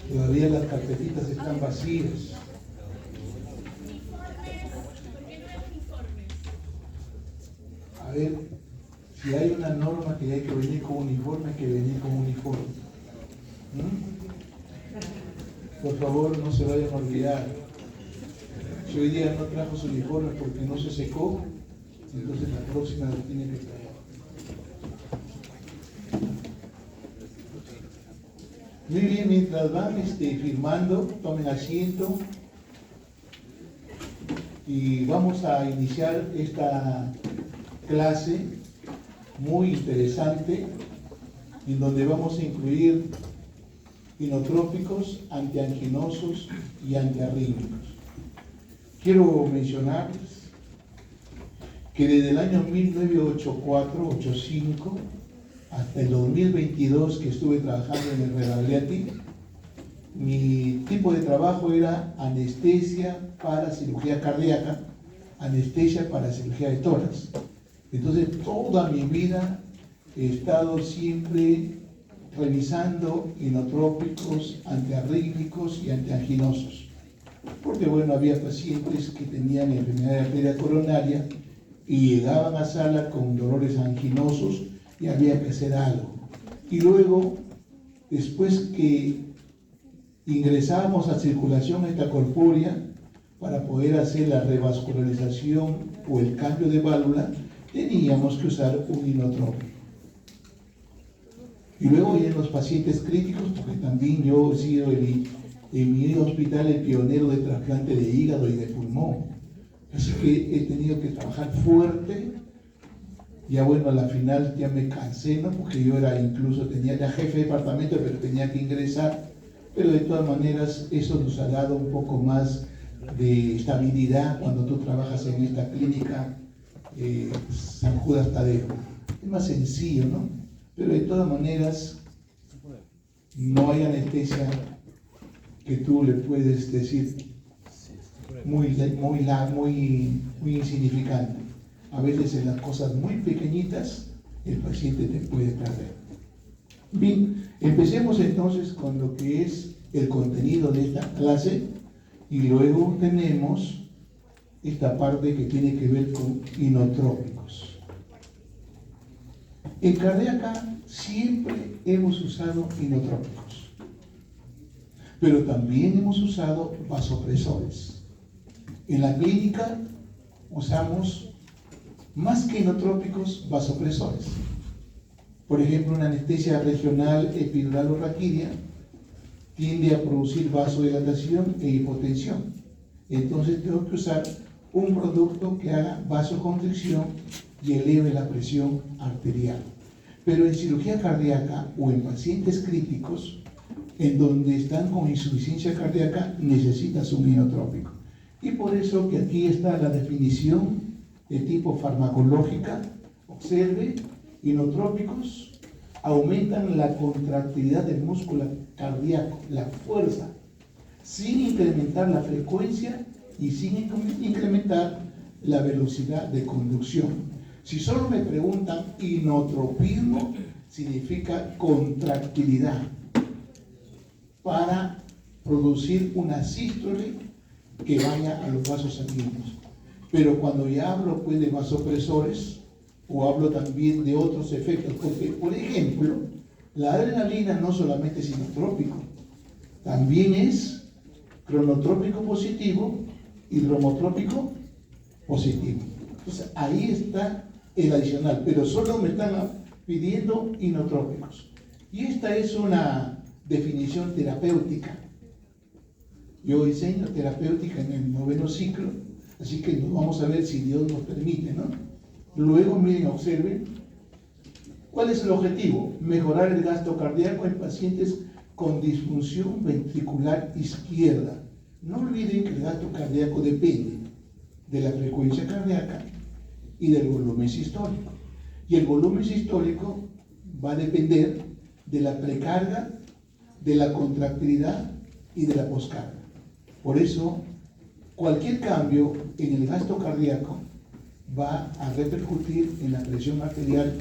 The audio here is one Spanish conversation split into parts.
Todavía las carpetitas están vacías. A ver, si hay una norma que hay que venir con uniforme, que venir con uniforme. Por favor, no se vayan a olvidar. Si hoy día no trajo su uniforme porque no se secó, entonces la próxima lo tiene que traer. Muy bien, mientras van firmando, tomen asiento y vamos a iniciar esta clase muy interesante en donde vamos a incluir inotrópicos, antianginosos y antiarrítmicos. Quiero mencionarles que desde el año 1984-85 hasta el 2022 que estuve trabajando en el Rebagliati, mi tipo de trabajo era anestesia para cirugía cardíaca, anestesia para cirugía de tórax. Entonces, toda mi vida he estado siempre revisando inotrópicos, antiarrítmicos y antianginosos. Porque, bueno, había pacientes que tenían enfermedad de arteria coronaria y llegaban a sala con dolores anginosos y había que hacer algo. Y luego, después que ingresábamos a circulación extracorpórea para poder hacer la revascularización o el cambio de válvula, teníamos que usar un inotrópico. Y luego en los pacientes críticos, porque también yo he sido en mi hospital el pionero de trasplante de hígado y de pulmón. Así que he tenido que trabajar fuerte. Ya bueno, a la final ya me cansé, ¿no? Porque yo era tenía ya jefe de departamento, pero tenía que ingresar. Pero de todas maneras, eso nos ha dado un poco más de estabilidad cuando tú trabajas en esta clínica San Judas Tadeo. Es más sencillo, ¿no? Pero de todas maneras, no hay anestesia que tú le puedes decir muy insignificante. A veces en las cosas muy pequeñitas, el paciente te puede perder. Bien, empecemos entonces con lo que es el contenido de esta clase y luego tenemos esta parte que tiene que ver con inotrópicos. En cardíaca siempre hemos usado inotrópicos, pero también hemos usado vasopresores. En la clínica usamos más que inotrópicos, vasopresores. Por ejemplo, una anestesia regional epidural o raquídea tiende a producir vasodilatación e hipotensión. Entonces tengo que usar un producto que haga vasoconstricción y eleve la presión arterial. Pero en cirugía cardíaca o en pacientes críticos, en donde están con insuficiencia cardíaca, necesitas un inotrópico. Y por eso que aquí está la definición de tipo farmacológica. Observe, inotrópicos aumentan la contractilidad del músculo cardíaco, la fuerza, sin incrementar la frecuencia y sin incrementar la velocidad de conducción. Si solo me preguntan, inotropismo significa contractilidad para producir una sístole que vaya a los vasos sanguíneos. Pero cuando ya hablo pues de vasopresores o hablo también de otros efectos, porque por ejemplo, la adrenalina no solamente es inotrópico, también es cronotrópico positivo y dromotrópico positivo. Entonces ahí está el adicional, pero solo me están pidiendo inotrópicos. Y esta es una definición terapéutica. Yo enseño terapéutica en el 9º ciclo, así que nos vamos a ver si Dios nos permite, ¿no? Luego, miren, observen, ¿cuál es el objetivo? Mejorar el gasto cardíaco en pacientes con disfunción ventricular izquierda. No olviden que el gasto cardíaco depende de la frecuencia cardíaca y del volumen sistólico. Y el volumen sistólico va a depender de la precarga, de la contractilidad y de la poscarga. Por eso, cualquier cambio en el gasto cardíaco va a repercutir en la presión arterial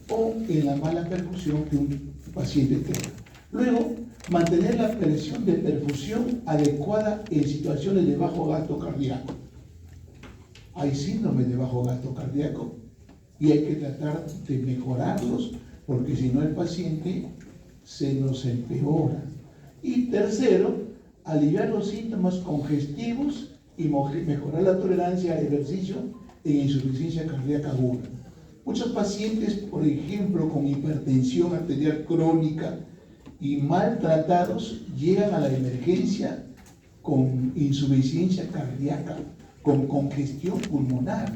o en la mala perfusión que un paciente tenga. Luego, Mantener la presión de perfusión adecuada en situaciones de bajo gasto cardíaco. Hay síndromes de bajo gasto cardíaco y hay que tratar de mejorarlos, porque si no el paciente se nos empeora. Y tercero, aliviar los síntomas congestivos y mejorar la tolerancia al ejercicio en insuficiencia cardíaca aguda. Muchos pacientes, por ejemplo, con hipertensión arterial crónica y maltratados, llegan a la emergencia con insuficiencia cardíaca, con congestión pulmonar.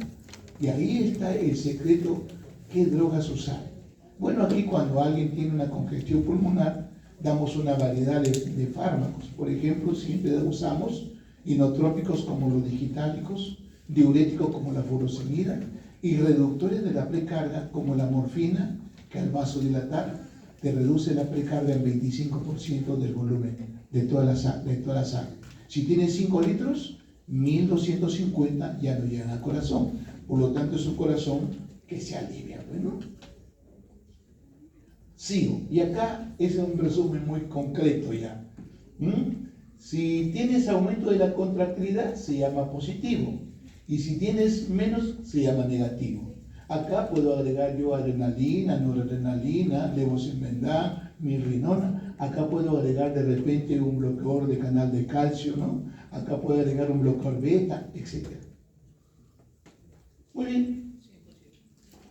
Y ahí está el secreto: ¿qué drogas usar? Bueno, aquí cuando alguien tiene una congestión pulmonar, damos una variedad de fármacos. Por ejemplo, siempre usamos inotrópicos como los digitálicos, diuréticos como la furosemida y reductores de la precarga como la morfina, que al vasodilatar te reduce la precarga en 25% del volumen de toda la sangre. Si tienes 5 litros, 1250 ya no llegan al corazón. Por lo tanto, es un corazón que se alivia. Bueno, sigo. Y acá es un resumen muy concreto ya. Si tienes aumento de la contractilidad, se llama positivo. Y si tienes menos, se llama negativo. Acá puedo agregar yo adrenalina, noradrenalina, levosimendan, mirrinona. Acá puedo agregar de repente un bloqueador de canal de calcio, ¿no? Acá puedo agregar un bloqueador beta, etc. Muy bien.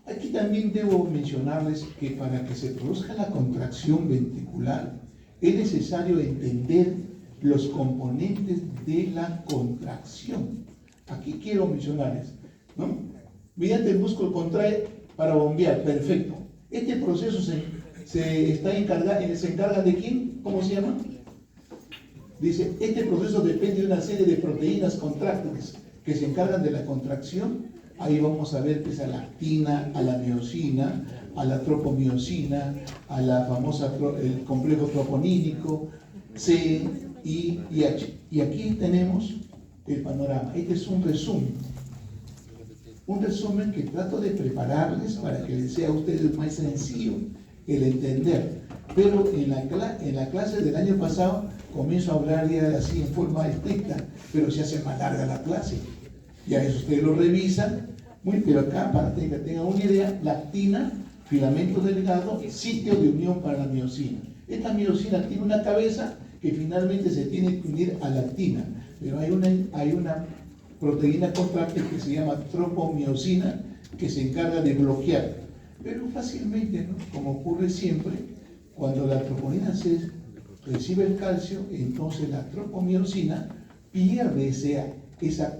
Aquí también debo mencionarles que para que se produzca la contracción ventricular es necesario entender los componentes de la contracción. Aquí quiero mencionarles, ¿no? Mediante el músculo contrae para bombear, perfecto. Este proceso se encarga de quién, ¿cómo se llama? Dice, este proceso depende de una serie de proteínas contráctiles que se encargan de la contracción. Ahí vamos a ver que es a la actina, a la miosina, a la tropomiosina, a la famosa, el complejo troponínico, C, I y H. Y aquí tenemos el panorama. Este es un resumen. Un resumen que trato de prepararles para que les sea a ustedes más sencillo el entender. Pero en la clase del año pasado comienzo a hablar ya así en forma estricta, pero se hace más larga la clase. Ya eso ustedes lo revisan. Pero acá, para que tengan una idea, la actina, filamento delgado, sitio de unión para la miosina. Esta miosina tiene una cabeza que finalmente se tiene que unir a la actina, pero hay una proteína contráctil que se llama tropomiosina que se encarga de bloquear. Pero fácilmente, ¿no? Como ocurre siempre, cuando la troponina C recibe el calcio, entonces la tropomiosina pierde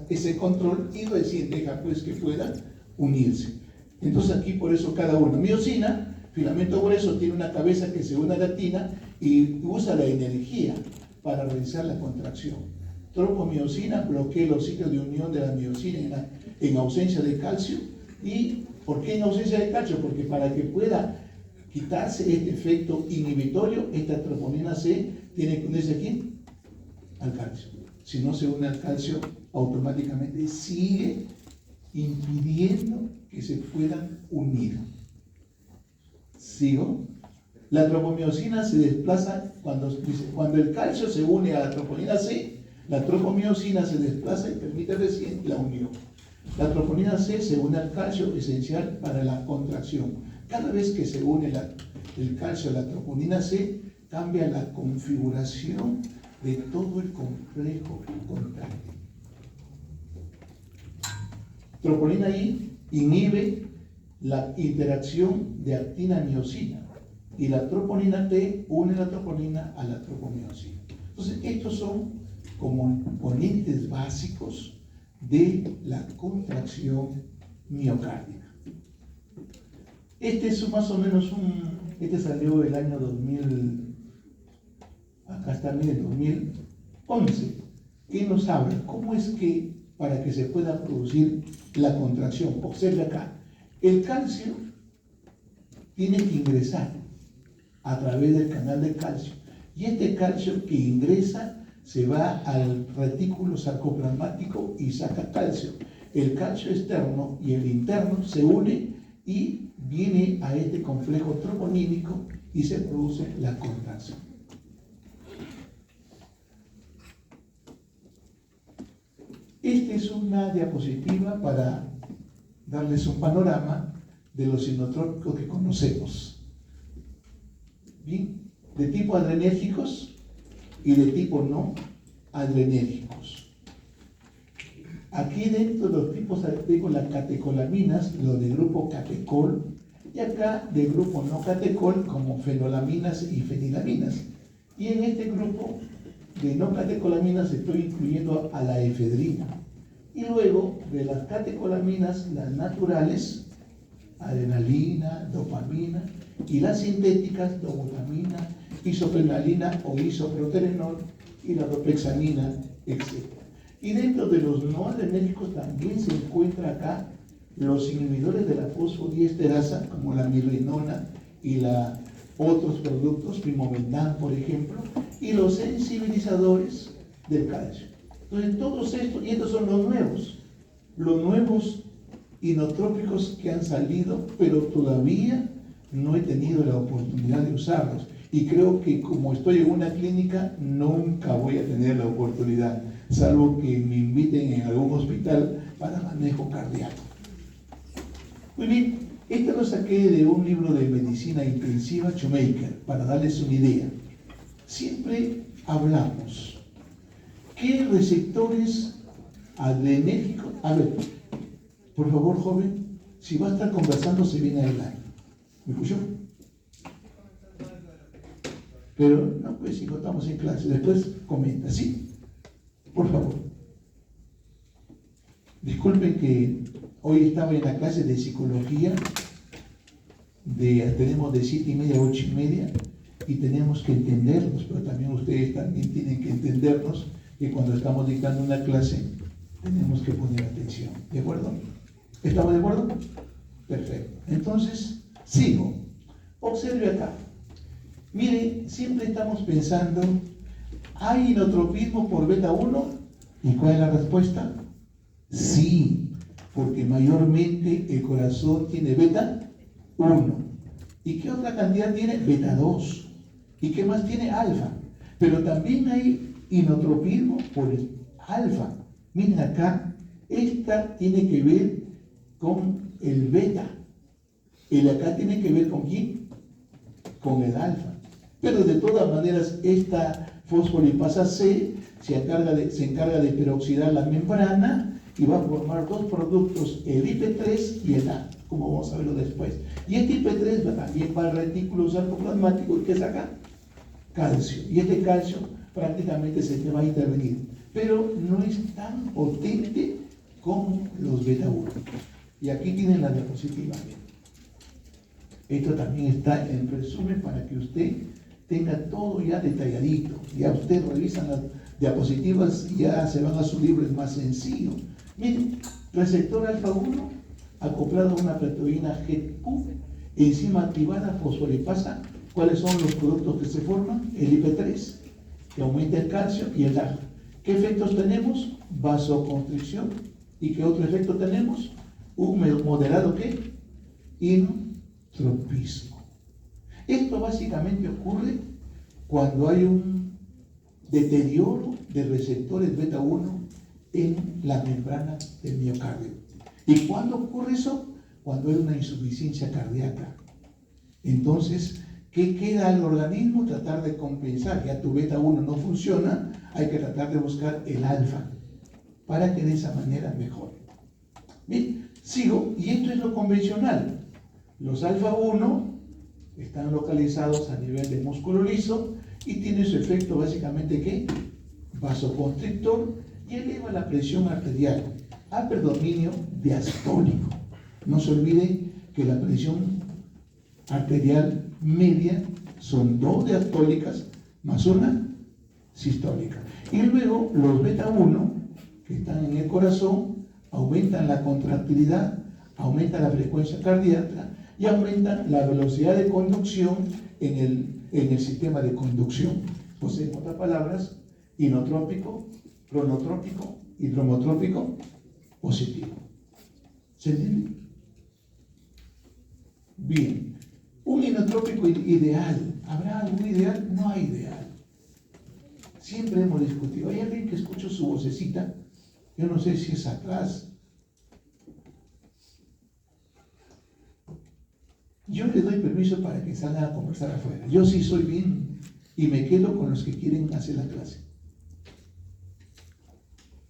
ese control y recién deja pues que pueda unirse. Entonces aquí por eso cada uno. Miosina, filamento grueso, tiene una cabeza que se une a la actina y usa la energía para realizar la contracción. Tropomiosina bloquea los sitios de unión de la miosina en ausencia de calcio. ¿Y por qué en ausencia de calcio? Porque para que pueda quitarse este efecto inhibitorio, esta troponina C tiene que unirse a ¿quién? Al calcio. Si no se une al calcio, automáticamente sigue impidiendo que se puedan unir. ¿Sigo? La tropomiosina se desplaza cuando el calcio se une a la troponina C, la tropomiosina se desplaza y permite recién la unión. La troponina C se une al calcio, esencial para la contracción. Cada vez que se une el calcio a la troponina C, cambia la configuración de todo el complejo contráctil. Troponina I inhibe la interacción de actina-miosina y la troponina T une la troponina a la tropomiosina. Entonces, estos son componentes básicos de la contracción miocárdica. Este es más o menos este salió el año 2000, acá está bien, el 2011, que nos habla cómo es que para que se pueda producir la contracción. Observe acá, el calcio tiene que ingresar a través del canal de calcio y este calcio que ingresa se va al retículo sarcoplasmático y saca calcio. El calcio externo y el interno se unen y viene a este complejo troponínico y se produce la contracción. Esta es una diapositiva para darles un panorama de los inotrópicos que conocemos. Bien, de tipo adrenérgicos y de tipo no adrenérgicos. Aquí dentro de los tipos tengo las catecolaminas, los del grupo catecol, y acá del grupo no catecol como fenolaminas y fenilaminas. Y en este grupo de no catecolaminas estoy incluyendo a la efedrina. Y luego de las catecolaminas, las naturales, adrenalina, dopamina, y las sintéticas, dobutamina, isoprenalina o isoproterenol, y la dopexamina, etc. Y dentro de los no adrenérgicos también se encuentra acá los inhibidores de la fosfodiesterasa, como la mirrinona y otros productos, primovendan, por ejemplo, y los sensibilizadores del calcio. Entonces, todos estos, y estos son los nuevos inotrópicos que han salido, pero todavía no he tenido la oportunidad de usarlos. Y creo que como estoy en una clínica, nunca voy a tener la oportunidad, salvo que me inviten en algún hospital para manejo cardíaco. Muy bien, esto lo saqué de un libro de medicina intensiva, Shoemaker, para darles una idea. Siempre hablamos, ¿qué receptores adrenérgicos? A ver, por favor, joven, si va a estar conversando, se viene adelante. ¿Me escuchó? Pero, no, pues, hijo, estamos en clase. Después comenta, ¿sí? Por favor. Disculpen que hoy estaba en la clase de psicología, tenemos de 7:30 a 8:30, y tenemos que entendernos, pero también ustedes también tienen que entendernos que cuando estamos dictando una clase tenemos que poner atención. ¿De acuerdo? ¿Estamos de acuerdo? Perfecto. Entonces, sigo. Observe acá. Mire, siempre estamos pensando, ¿hay inotropismo por beta 1? ¿Y cuál es la respuesta? Sí, porque mayormente el corazón tiene beta 1. ¿Y qué otra cantidad tiene? Beta 2. ¿Y qué más tiene? Alfa. Pero también hay inotropismo por el alfa. Miren acá, esta tiene que ver con el beta. El de acá tiene que ver con quién? Con el alfa. Pero de todas maneras, esta fosfolipasa C se encarga de peroxidar la membrana y va a formar dos productos, el IP3 y el A, como vamos a verlo después. Y este IP3 va también para el retículo sarcoplasmático, que es acá, calcio. Y este calcio prácticamente se te va a intervenir, pero no es tan potente como los beta 1. Y aquí tienen la diapositiva. Esto también está en resumen para que usted tenga todo ya detalladito. Ya usted revisa las diapositivas y ya se van a su libro, es más sencillo. Miren, receptor alfa 1 acoplado a una proteína GET-U, enzima activada fosfolipasa. ¿Cuáles son los productos que se forman? El IP3, que aumenta el calcio, y el alfa. ¿Qué efectos tenemos? Vasoconstricción. ¿Y qué otro efecto tenemos? Un moderado, ¿qué? Inotropismo. Esto básicamente ocurre cuando hay un deterioro de receptores beta 1 en la membrana del miocardio. ¿Y cuándo ocurre eso? Cuando hay una insuficiencia cardíaca. Entonces, ¿qué queda al organismo? Tratar de compensar. Ya tu beta 1 no funciona, hay que tratar de buscar el alfa para que de esa manera mejore. Bien, sigo, y esto es lo convencional. Los alfa 1 están localizados a nivel de músculo liso y tiene su efecto básicamente ¿qué? Vasoconstrictor, y eleva la presión arterial a predominio diastólico. No se olvide que la presión arterial media son 2 diastólicas más una sistólica. Y luego los beta 1 que están en el corazón aumentan la contractilidad, aumentan la frecuencia cardíaca y aumentan la velocidad de conducción en el sistema de conducción. Pues en otras palabras, inotrópico, cronotrópico y dromotrópico positivo. ¿Se entiende? Bien. Un inotrópico ideal. ¿Habrá algún ideal? No hay ideal. Siempre hemos discutido. ¿Hay alguien que escucha su vocecita Yo no sé si es atrás. Yo le doy permiso para que salgan a conversar afuera. Yo sí soy bien y me quedo con los que quieren hacer la clase.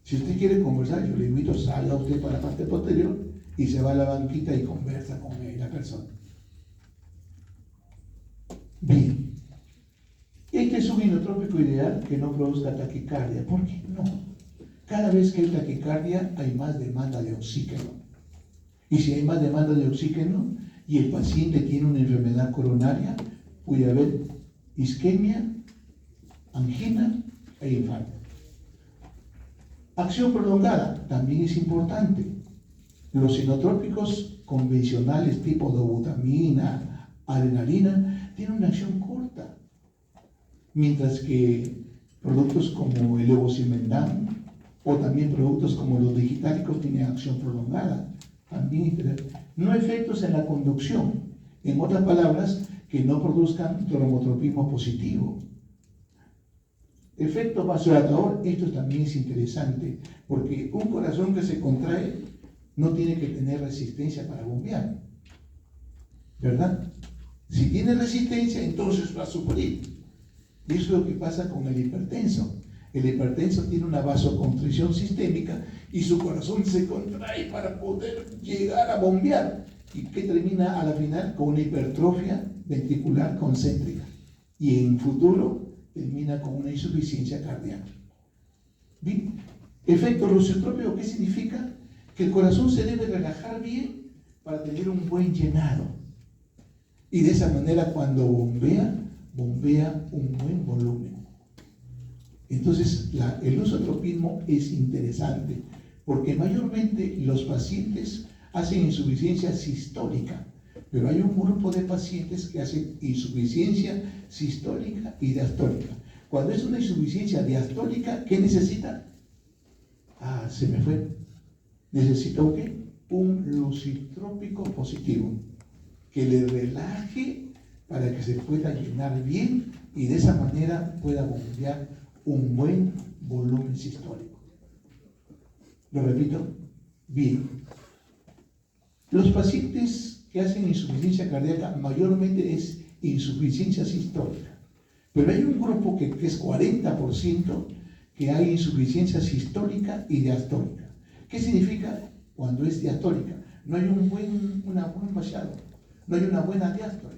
Si usted quiere conversar, yo le invito, salga usted para la parte posterior y se va a la banquita y conversa con la persona. Bien. Este es un inotrópico ideal que no produzca taquicardia. ¿Por qué no? Cada vez que hay taquicardia hay más demanda de oxígeno. Y si hay más demanda de oxígeno y el paciente tiene una enfermedad coronaria, puede haber isquemia, angina e infarto. Acción prolongada también es importante. Los inotrópicos convencionales tipo dobutamina, adrenalina, tienen una acción corta, mientras que productos como el levosimendan o también productos como los digitálicos tienen acción prolongada. También no efectos en la conducción, en otras palabras, que no produzcan tromotropismo positivo. Efecto vasodilatador, esto también es interesante, porque un corazón que se contrae no tiene que tener resistencia para bombear, ¿verdad? Si tiene resistencia, entonces va a sufrir. Y eso es lo que pasa con el hipertenso. El hipertenso tiene una vasoconstricción sistémica y su corazón se contrae para poder llegar a bombear. ¿Y qué termina a la final? Con una hipertrofia ventricular concéntrica. Y en futuro termina con una insuficiencia cardíaca. Bien. Efecto lucisotrópico, ¿qué significa? Que el corazón se debe relajar bien para tener un buen llenado. Y de esa manera cuando bombea un buen volumen. Entonces, el lusotropismo es interesante porque mayormente los pacientes hacen insuficiencia sistólica, pero hay un grupo de pacientes que hacen insuficiencia sistólica y diastólica. Cuando es una insuficiencia diastólica, ¿qué necesita? Se me fue. Necesita ¿un qué? Un lucitrópico positivo que le relaje para que se pueda llenar bien y de esa manera pueda bombear un buen volumen sistólico. Lo repito, bien. Los pacientes que hacen insuficiencia cardíaca mayormente es insuficiencia sistólica, pero hay un grupo que es 40% que hay insuficiencia sistólica y diastólica. ¿Qué significa cuando es diastólica? No hay un buen vaciado, no hay una buena diástole,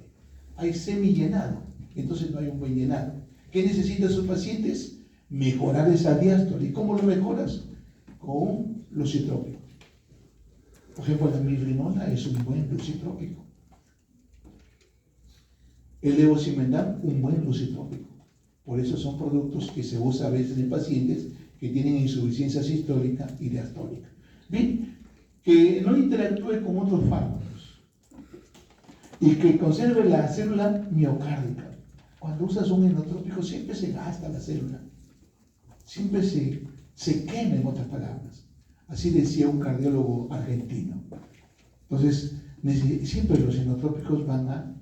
hay semillenado, entonces no hay un buen llenado. ¿Qué necesitan sus pacientes? Mejorar esa diástole. ¿Y cómo lo mejoras? Con lucitrópico. Por ejemplo, la mirrinona es un buen lucitrópico. El levosimendan, un buen lucitrópico. Por eso son productos que se usan a veces en pacientes que tienen insuficiencia sistólica y diastólica. Bien, que no interactúe con otros fármacos y que conserve la célula miocárdica. Cuando usas un inotrópico siempre se gasta la célula, siempre se quema, en otras palabras. Así decía un cardiólogo argentino. Entonces, siempre los inotrópicos van a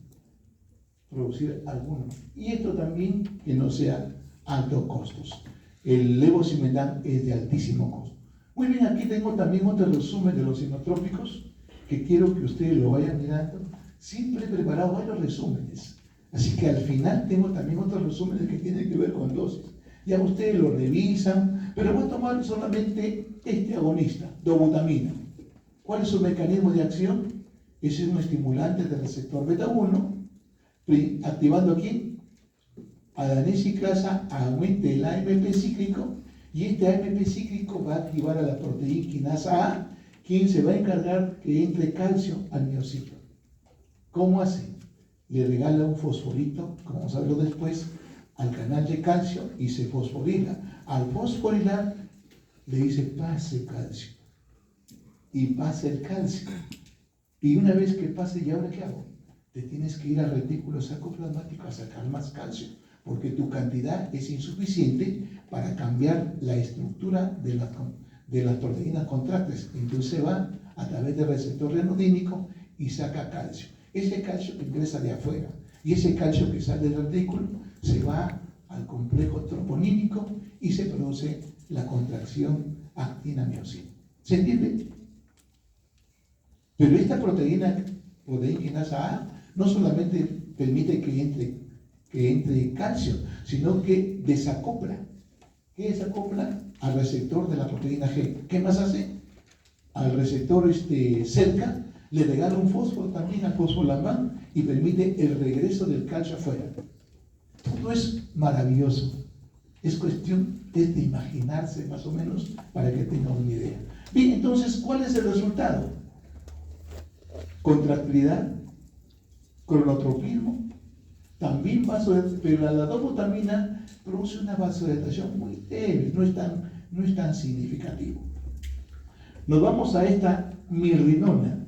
producir algunos. Y esto también que no sea altos costos. El levosimendan es de altísimo costo. Muy bien, aquí tengo también otro resumen de los inotrópicos que quiero que ustedes lo vayan mirando. Siempre he preparado varios resúmenes. Así que al final tengo también otros resúmenes que tienen que ver con dosis. Ya ustedes lo revisan, pero voy a tomar solamente este agonista, dobutamina. ¿Cuál es su mecanismo de acción? Es un estimulante del receptor beta 1, activando aquí a la N-ciclasa, aumente el AMP cíclico, y este AMP cíclico va a activar a la proteína quinasa A, quien se va a encargar que entre calcio al miocito. ¿Cómo hace? Le regala un fosforito, como vamos a verlo después, al canal de calcio y se fosforila. Al fosforilar le dice pase calcio y pasa el calcio. Y una vez que pase, ¿y ahora qué hago? Te tienes que ir al retículo sarcoplasmático a sacar más calcio, porque tu cantidad es insuficiente para cambiar la estructura de las proteínas contráctiles. Entonces va a través del receptor renodínico y saca calcio. Ese calcio ingresa de afuera y ese calcio que sale del retículo se va al complejo troponínico y se produce la contracción actina-miosina. ¿Se entiende? Pero esta proteína quinasa A no solamente permite que entre calcio, sino que desacopla. ¿Qué desacopla? Al receptor de la proteína G. ¿Qué más hace? Al receptor cerca le regala un fósforo también al fosfolambán y permite el regreso del calcio afuera. Todo es maravilloso. Es cuestión de imaginarse más o menos para que tengan una idea. Bien, entonces, ¿cuál es el resultado? Contractilidad, cronotropismo, también pero la 2-butamina produce una vasodilatación muy débil, no es tan significativo. Nos vamos a esta mirrinona,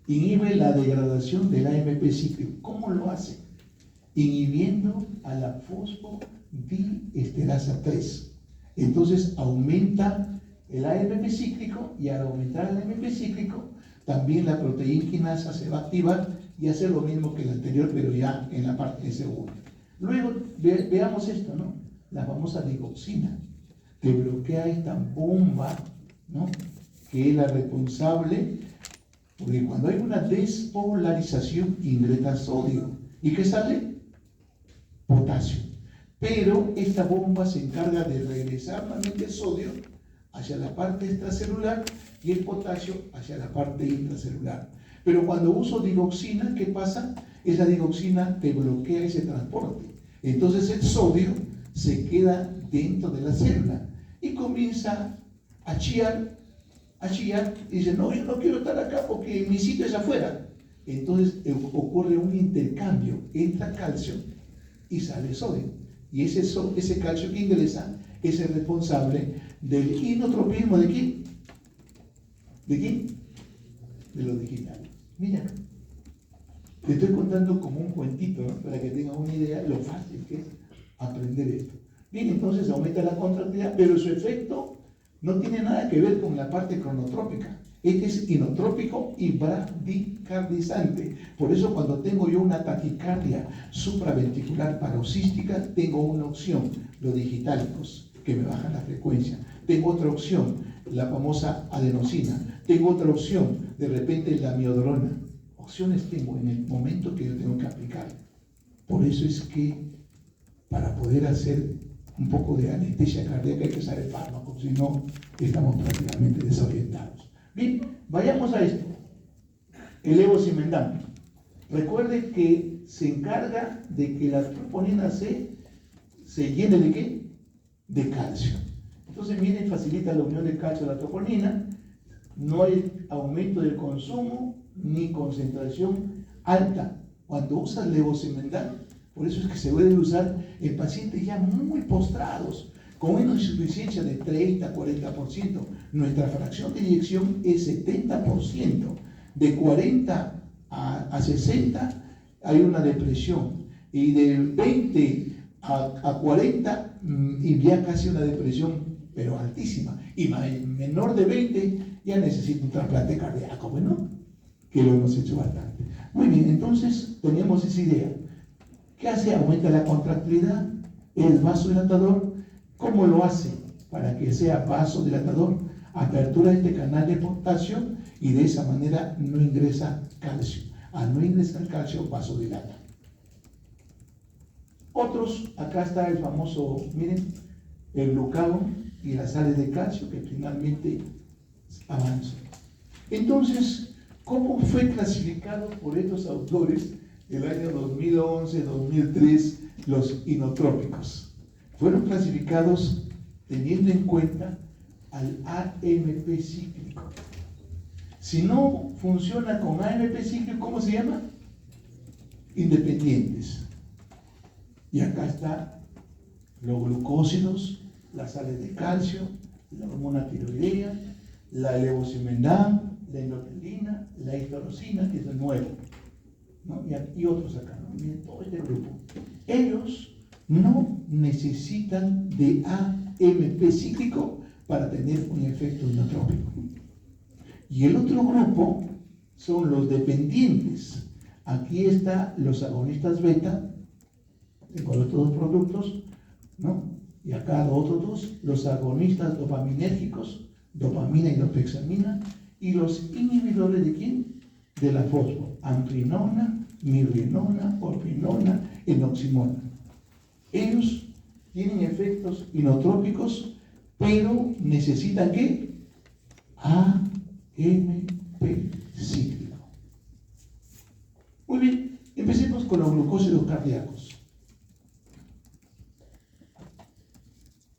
inhibe la degradación del AMP cíclico. ¿Cómo lo hace? Inhibiendo a la fosfodiesterasa 3. Entonces aumenta el AMP cíclico y al aumentar el AMP cíclico, también la proteína quinasa se va a activar y hace lo mismo que el anterior, pero ya en la parte segunda. Luego veamos esto, ¿no? La famosa digoxina, que bloquea esta bomba, ¿no? Que es la responsable, porque cuando hay una despolarización ingresa sodio. ¿Y qué sale? Potasio. Pero esta bomba se encarga de regresar nuevamente el sodio hacia la parte extracelular y el potasio hacia la parte intracelular. Pero cuando uso digoxina, ¿qué pasa? Esa digoxina te bloquea ese transporte. Entonces el sodio se queda dentro de la célula y comienza a chillar y dice, no, yo no quiero estar acá porque mi sitio es afuera. Entonces ocurre un intercambio, entra calcio y sale sodio. Y ese calcio que ingresa es el responsable del inotropismo. ¿De quién? ¿De quién? De los digitales. Mira, te estoy contando como un cuentito, ¿no? Para que tengan una idea de lo fácil que es aprender esto. Bien, entonces aumenta la contractilidad, pero su efecto no tiene nada que ver con la parte cronotrópica. Este es inotrópico y bradicardizante. Por eso cuando tengo yo una taquicardia supraventricular paroxística, tengo una opción, los digitálicos, que me bajan la frecuencia. Tengo otra opción, la famosa adenosina. Tengo otra opción, de repente la miodrona. Opciones tengo en el momento que yo tengo que aplicar. Por eso es que para poder hacer un poco de anestesia cardíaca hay que usar el fármaco, si no estamos prácticamente desorientados. Bien, vayamos a esto. El levosimendan. Recuerde que se encarga de que la troponina C se llene ¿de qué? De calcio. Entonces, miren, facilita la unión de calcio a la troponina, no hay aumento del consumo ni concentración alta. Cuando usa levosimendan, por eso es que se puede usar en pacientes ya muy postrados, con una insuficiencia de 30-40%. Nuestra fracción de eyección es 70%. De 40 a 60 hay una depresión. Y de 20 a 40 y ya casi una depresión, pero altísima. Y menor de 20 ya necesita un trasplante cardíaco. Bueno, que lo hemos hecho bastante. Muy bien, entonces teníamos esa idea. ¿Qué hace? Aumenta la contractilidad, el vasodilatador. ¿Cómo lo hace? Para que sea vasodilatador, apertura este canal de potasio y de esa manera no ingresa calcio. Al no ingresar calcio, vasodilata. Otros, acá está el famoso, miren, el glucagón y las sales de calcio que finalmente avanzan. Entonces, ¿cómo fue clasificado por estos autores el año 2011-2003 los inotrópicos? Fueron clasificados teniendo en cuenta al AMP cíclico. Si no funciona con AMP cíclico, ¿cómo se llama? Independientes. Y acá está los glucósidos, las sales de calcio, la hormona tiroidea, la levosimendan, la endothelina, la histolosina, que es el nuevo, ¿no? Y otros acá, ¿no? Miren, todo este grupo. Ellos no necesitan de AMP cíclico para tener un efecto inotrópico. Y el otro grupo son los dependientes. Aquí están los agonistas beta, tengo los otros dos productos, ¿no? Y acá los otros dos, los agonistas dopaminérgicos, dopamina y dopexamina, y los inhibidores de quién? De la fosfo, amrinona, mirrinona, orfinona, enoximona. Ellos tienen efectos inotrópicos, pero necesitan ¿qué? AMP cíclico. Muy bien, empecemos con los glucósidos cardíacos.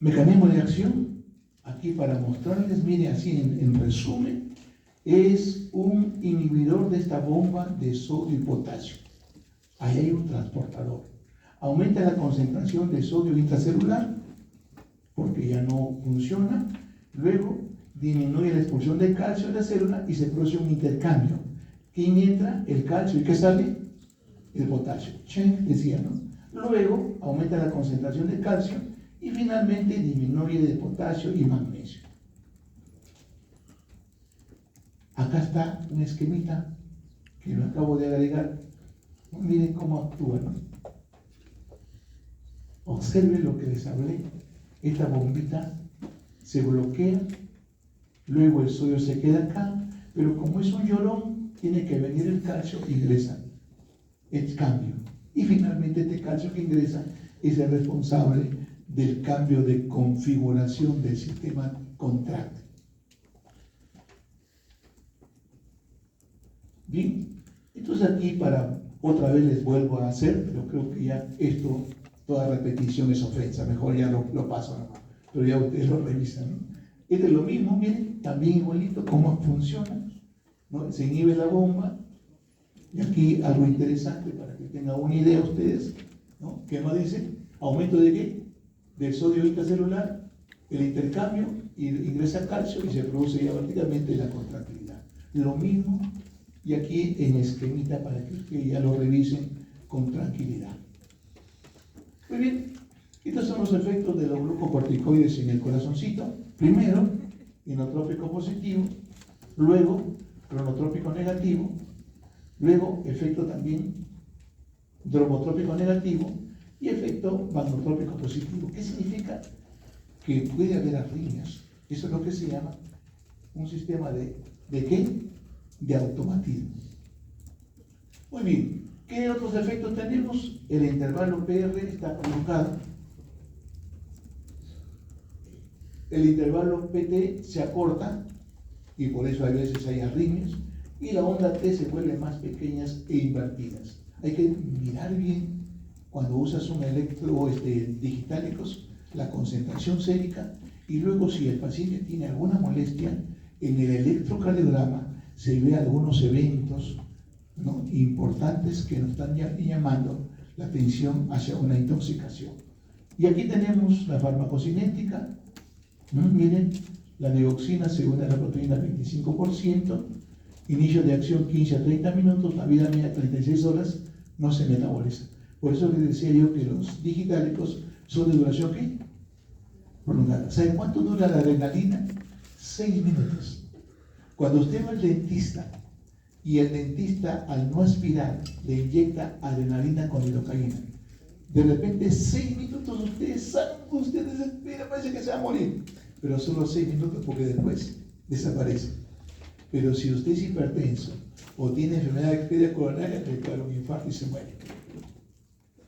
Mecanismo de acción, aquí para mostrarles, mire así en resumen, es un inhibidor de esta bomba de sodio y potasio. Ahí hay un transportador. Aumenta la concentración de sodio intracelular, porque ya no funciona. Luego disminuye la expulsión de calcio de la célula y se produce un intercambio. ¿Quién entra? El calcio. ¿Y qué sale? El potasio. Chen decía, ¿no? Luego aumenta la concentración de calcio y finalmente disminuye de potasio y magnesio. Acá está un esquemita que lo acabo de agregar. Miren cómo actúa, ¿no? Observen lo que les hablé. Esta bombita se bloquea, luego el sodio se queda acá, pero como es un llorón, tiene que venir el calcio e ingresa el cambio. Y finalmente este calcio que ingresa es el responsable del cambio de configuración del sistema contráctil. Bien, entonces aquí para otra vez les vuelvo a hacer, pero creo que ya esto, toda repetición es ofensa, mejor ya lo paso nomás, pero ya ustedes lo revisan, ¿no? Este es lo mismo, miren, también igualito cómo funciona, ¿no? Se inhibe la bomba, y aquí algo interesante para que tengan una idea ustedes, ¿no? ¿Qué más dice? ¿Aumento de qué? Del sodio intracelular, el intercambio, y ingresa calcio y se produce ya prácticamente la contractilidad. Lo mismo, y aquí en esquemita para que ustedes ya lo revisen con tranquilidad. Muy bien, estos son los efectos de los glucocorticoides en el corazoncito. Primero, inotrópico positivo, luego cronotrópico negativo, luego efecto también dromotrópico negativo y efecto magnotrópico positivo. ¿Qué significa? Que puede haber arritmias. Eso es lo que se llama un sistema ¿de qué? De automatismo. Muy bien, ¿qué otros efectos tenemos? El intervalo PR está colocado. El intervalo PT se acorta y por eso a veces hay arritmias, y la onda T se vuelve más pequeñas e invertidas. Hay que mirar bien cuando usas un digitálicos, la concentración sérica, y luego si el paciente tiene alguna molestia, en el electrocardiograma se ve algunos eventos, ¿no?, importantes que nos están llamando la atención hacia una intoxicación. Y aquí tenemos la farmacocinética, ¿no? Miren, la dioxina se une a la proteína 25%, inicio de acción 15 a 30 minutos, la vida media 36 horas, no se metaboliza. Por eso les decía yo que los digitálicos son de duración ¿qué? Prolongada. ¿Saben cuánto dura la adrenalina? 6 minutos. Cuando usted va al dentista y el dentista al no aspirar le inyecta adrenalina con lidocaína, de repente 6 minutos ustedes saben, ustedes desesperan, parece que se va a morir, pero solo 6 minutos porque después desaparece. Pero si usted es hipertenso o tiene enfermedad de arteria coronaria, le cae un infarto y se muere.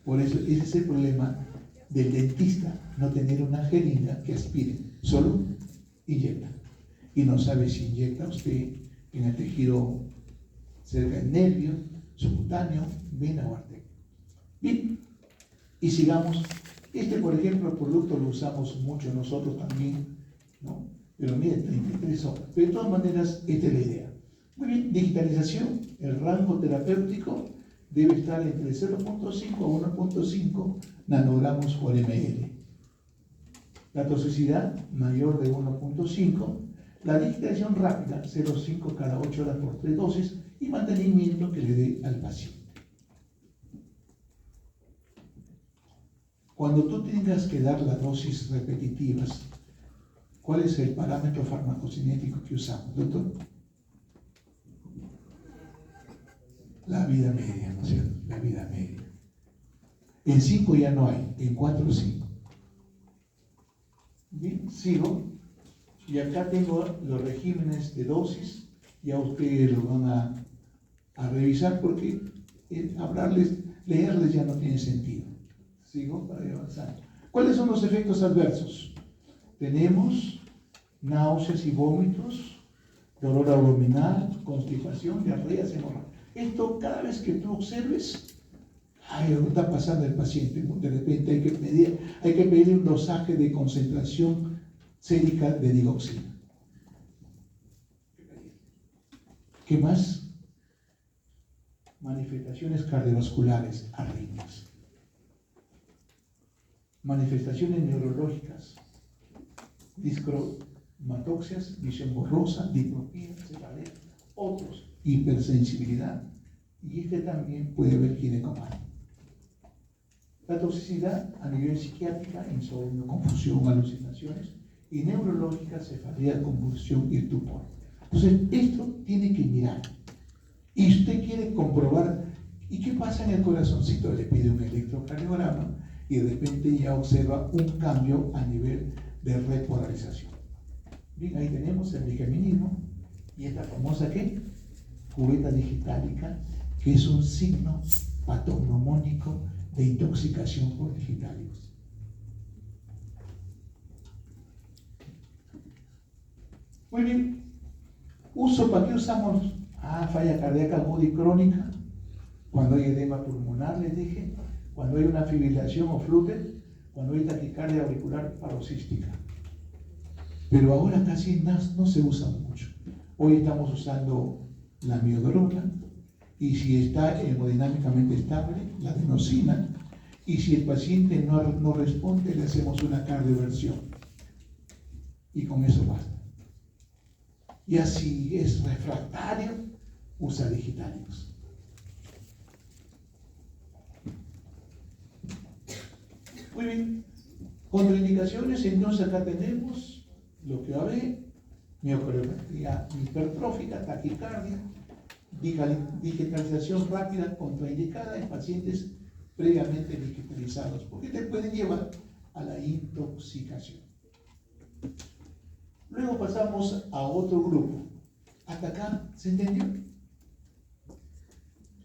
Por eso ese es el problema del dentista, no tener una jeringa que aspire, solo inyecta. Y no sabe si inyecta usted en el tejido cerca del nervio, subcutáneo, vena o arteria. Bien, y sigamos. Por ejemplo, el producto lo usamos mucho nosotros también, ¿no? Pero miren, 33 horas. Pero de todas maneras, esta es la idea. Muy bien, digitalización. El rango terapéutico debe estar entre 0.5 a 1.5 nanogramos por ml. La toxicidad mayor de 1.5. La digitalización rápida, 0.5 cada 8 horas por 3 dosis y mantenimiento que le dé al paciente. Cuando tú tengas que dar las dosis repetitivas, ¿cuál es el parámetro farmacocinético que usamos, doctor? La vida media, ¿no es cierto? La vida media. En 5 ya no hay, en 4 sí. Bien, sigo. Y acá tengo los regímenes de dosis, ya ustedes lo van a revisar porque leerles ya no tiene sentido. Sigo para ir avanzando. ¿Cuáles son los efectos adversos? Tenemos náuseas y vómitos, dolor abdominal, constipación, diarreas, hemorragia. Esto cada vez que tú observes, algo está pasando el paciente, de repente hay que pedir un dosaje de concentración sérica de digoxina. ¿Qué más? Manifestaciones cardiovasculares, arritmias. Manifestaciones neurológicas, discromatoxias, visión borrosa, diplopía, cefalea, otros, hipersensibilidad. Y este también puede haber ginecomastia. La toxicidad a nivel psiquiátrica, insomnio, confusión, alucinaciones, y neurológica, cefalea, convulsión y estupor. Entonces, esto tiene que mirar. Y usted quiere comprobar, ¿y qué pasa en el corazoncito? Le pide un electrocardiograma y de repente ya observa un cambio a nivel de repolarización. Bien, ahí tenemos el bigeminismo y esta famosa ¿qué? Cubeta digitálica, que es un signo patognomónico de intoxicación por digitálicos. Muy bien. ¿Para qué usamos? Falla cardíaca aguda y crónica, cuando hay edema pulmonar, les dije, cuando hay una fibrilación o flúter, cuando hay taquicardia auricular paroxística. Pero ahora casi no se usa mucho. Hoy estamos usando la miodrona, y si está hemodinámicamente estable, la adenosina, y si el paciente no responde, le hacemos una cardioversión. Y con eso basta. Y así es refractario, usa digitálicos. Muy bien. Contraindicaciones, entonces acá tenemos lo que va a haber: miocardiopatía hipertrófica, taquicardia, digitalización rápida contraindicada en pacientes previamente digitalizados, porque te pueden llevar a la intoxicación. Luego pasamos a otro grupo. ¿Hasta acá se entendió?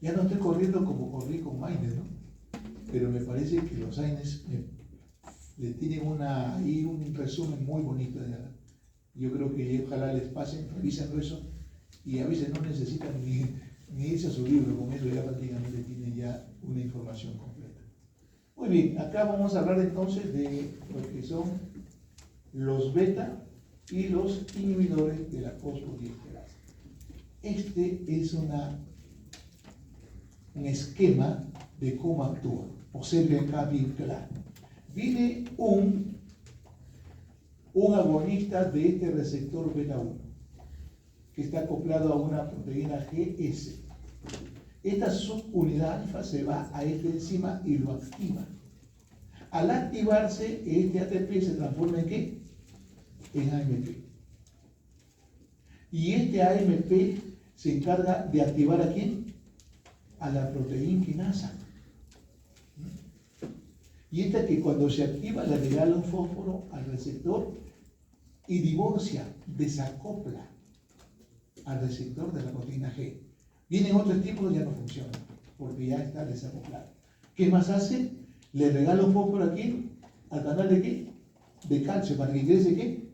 Ya no estoy corriendo como corrí con Maine, ¿no? Pero me parece que los AINES le tienen un resumen muy bonito. Yo creo que ojalá les pasen, revisen eso, y a veces no necesitan ni irse a su libro, con eso ya prácticamente tienen ya una información completa. Muy bien, acá vamos a hablar entonces de lo que son los beta y los inhibidores de la fosfodiesterasa. Este es un esquema de cómo actúa. Observe acá bien claro. Viene un agonista de este receptor beta 1, que está acoplado a una proteína GS. Esta subunidad alfa se va a esta enzima y lo activa. Al activarse, este ATP se transforma en ¿qué? En AMP. Y este AMP se encarga de activar ¿a quién? A la proteína quinasa. Y esta que cuando se activa le regala un fósforo al receptor y divorcia, desacopla al receptor de la proteína G. Vienen otros estímulos, ya no funciona, porque ya está desacoplado. ¿Qué más hace? Le regala un fósforo aquí, al canal de ¿qué? De calcio, para que ingrese ¿qué?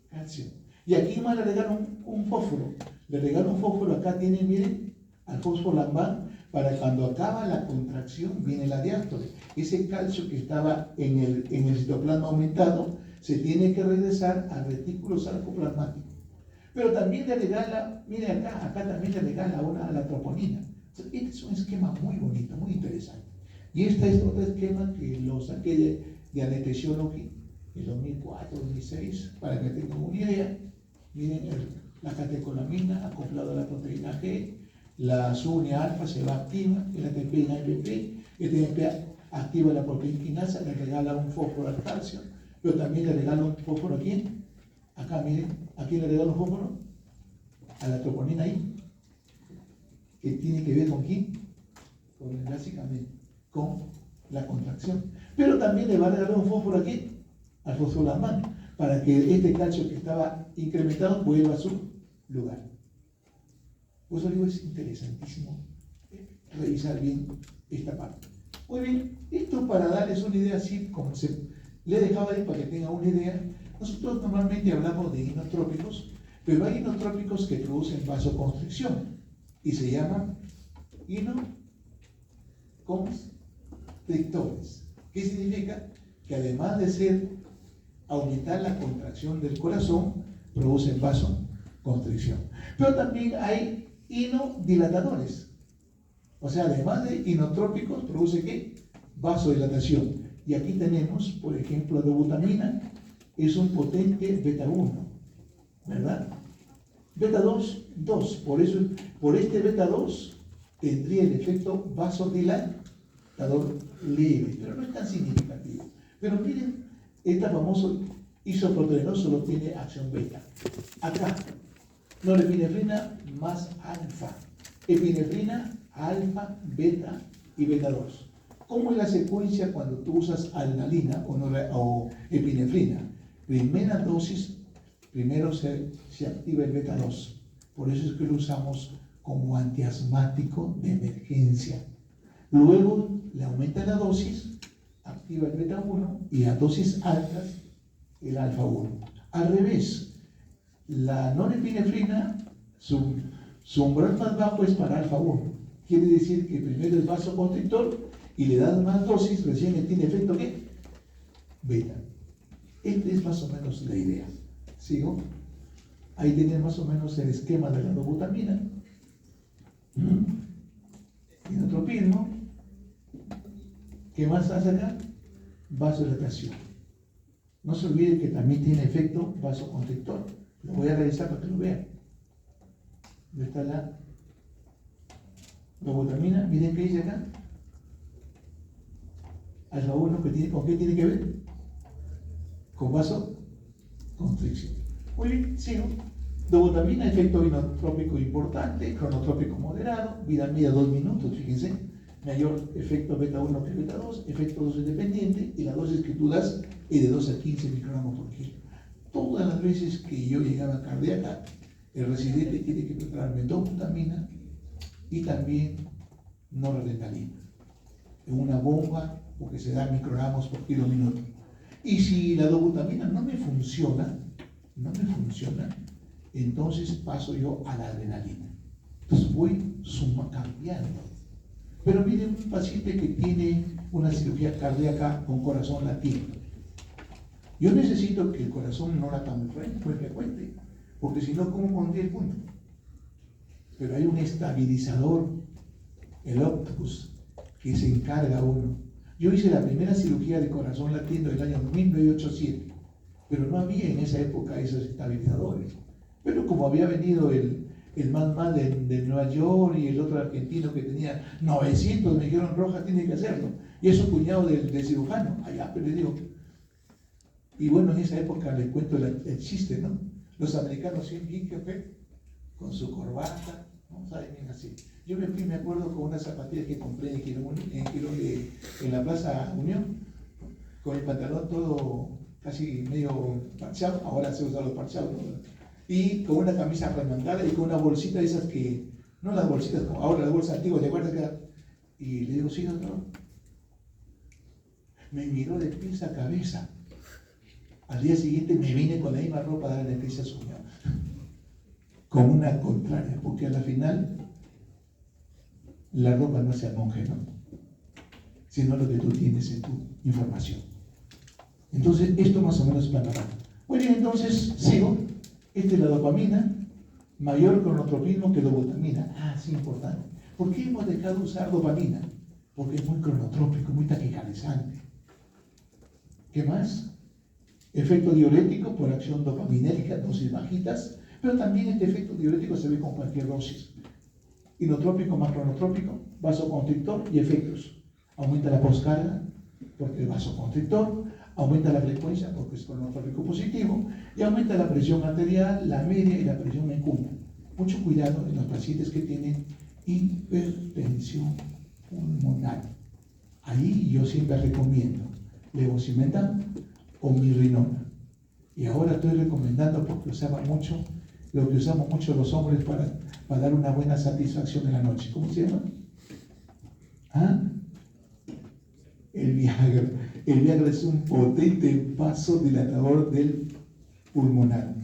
Calcio. Y aquí más le regala un fósforo. Le regala un fósforo, acá tienen, miren, al fosfolambán, para cuando acaba la contracción viene la diástole. Ese calcio que estaba en el citoplasma aumentado se tiene que regresar al retículo sarcoplasmático. Pero también le regala, miren acá también le regala a la troponina. Este es un esquema muy bonito, muy interesante. Y este es otro esquema que lo saqué de Anesthesiology en 2004, 2006, para que tengan una idea. Miren la catecolamina acoplado a la proteína G, la subunidad alfa se va activa, el ATP en AMP, el AMP activa la proteína quinasa, le regala un fósforo al calcio, pero también le regala un fósforo a quién. Acá miren, aquí le regala un fósforo a la troponina I, que tiene que ver con quién, básicamente con la contracción. Pero también le va a regalar un fósforo aquí al Fosfolaman, para que este calcio que estaba incrementado vuelva a su lugar. Por eso digo, es interesantísimo revisar bien esta parte. Muy bien, esto para darles una idea así, como le dejaba ahí para que tengan una idea. Nosotros normalmente hablamos de inotrópicos, pero hay inotrópicos que producen vasoconstricción y se llaman inoconstrictores. ¿Qué significa? Que además de aumentar la contracción del corazón, producen vasoconstricción. Pero también hay inodilatadores. O sea, además de inotrópicos, produce ¿qué? Vasodilatación. Y aquí tenemos, por ejemplo, dobutamina, es un potente beta 1, ¿verdad? Beta 2, por este beta 2 tendría el efecto vasodilatador leve, pero no es tan significativo. Pero miren, este famoso isoproterenol solo tiene acción beta. Acá, norepinefrina más alfa, epinefrina, alfa, beta y beta 2. ¿Cómo es la secuencia cuando tú usas adrenalina o epinefrina? Primera dosis, primero se activa el beta 2. Por eso es que lo usamos como antiasmático de emergencia. Luego le aumenta la dosis, activa el beta 1 y a dosis altas el alfa 1. Al revés, la norepinefrina, su umbral más bajo es para alfa 1. Quiere decir que primero es vasoconstrictor y le das más dosis, recién tiene efecto ¿qué? Beta. Esta es más o menos la idea. ¿Sigo? Ahí tienen más o menos el esquema de la dobutamina. Inotropismo. ¿Qué más hace acá? Vasodilatación. No se olvide que también tiene efecto vasoconstrictor. Lo voy a revisar para que lo vean. ¿Dónde está la dobutamina? Miren qué dice acá. Alfa 1, ¿con qué tiene que ver? Con vasoconstricción. Muy bien, sigo. Dobutamina, efecto inotrópico importante, cronotrópico moderado, vida media 2 minutos, fíjense. Mayor efecto beta 1 que beta 2, efecto dosis dependiente, y la dosis que tú das es de 2 a 15 microgramos por kilo. Todas las veces que yo llegaba cardíaca, el residente tiene que prepararme dobutamina y también noradrenalina. En una bomba, porque se da microgramos por kilo minuto. Y si la dobutamina no me funciona, entonces paso yo a la adrenalina. Entonces voy cambiando. Pero miren, un paciente que tiene una cirugía cardíaca con corazón latido. Yo necesito que el corazón no lata muy frecuente, porque si no, ¿cómo pondría el punto? Pero hay un estabilizador, el Octopus, que se encarga uno. Yo hice la primera cirugía de corazón latiendo el año 1987, pero no había en esa época esos estabilizadores. Pero como había venido el man de Nueva York y el otro argentino que tenía 900, me dijeron, Rojas tiene que hacerlo. Y es un cuñado del cirujano, allá, pero le digo. Y bueno, en esa época les cuento el chiste, ¿no? Los americanos bien que con su corbata, ¿no? Saben bien así. Yo me acuerdo con unas zapatillas que compré en Quirón, en la Plaza Unión, con el pantalón todo casi medio parchado, ahora se usa los parchados, ¿no? Y con una camisa remangada y con una bolsita de esas que, no las bolsitas como ahora, las bolsas antiguas, ¿te acuerdas? Y le digo, sí, doctor. Me miró de pies a cabeza. Al día siguiente me vine con la misma ropa a dar anestesia a su cuñado. Con una contraria, porque a la final la ropa no se monje, ¿no? Sino lo que tú tienes en tu información. Entonces, esto más o menos es panorama. Muy bien, entonces, sigo. Esta es la dopamina, mayor cronotropismo que dobutamina. Ah, sí, importante. ¿Por qué hemos dejado de usar dopamina? Porque es muy cronotrópico, muy taquicardizante. ¿Qué más? Efecto diurético por acción dopaminérgica, dosis bajitas, pero también este efecto diurético se ve con cualquier dosis. Inotrópico más cronotrópico, vasoconstrictor y efectos. Aumenta la poscarga porque es vasoconstrictor, aumenta la frecuencia porque es cronotrópico positivo y aumenta la presión arterial, la media y la presión en cuna. Mucho cuidado en los pacientes que tienen hipertensión pulmonar. Ahí yo siempre recomiendo levosimendan, o mirrinona. Y ahora estoy recomendando, porque usaba mucho, lo que usamos mucho los hombres para dar una buena satisfacción en la noche. ¿Cómo se llama? ¿Ah? El Viagra. El Viagra es un potente vasodilatador del pulmonar.